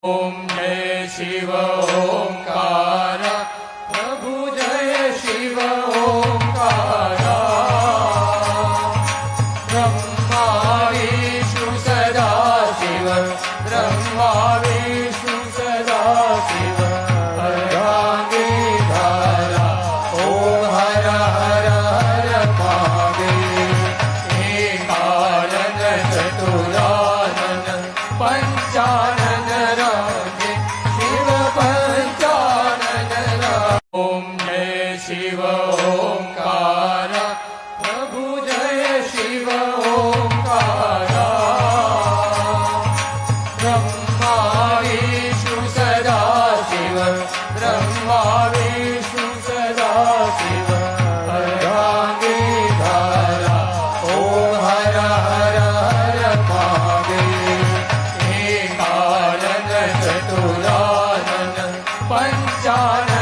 ओम जय शिव ओंकार प्रभु जय शिव ओंकार ब्रह्मा विष्णु सदा शिव ब्रह्मा विष्णु सदा शिव अर्धांगी धारा ओम हर हर हर महादेव एकानन चतुरानन पंचानन शिव ओंकार प्रभु जय शिव ओंकार ब्रह्मा विष्णु सदा शिव ब्रह्मा विष्णु सदा शिव अर्धांगी धारा ओम हर हर हर महादेव एकानन चतुरानन पंचानन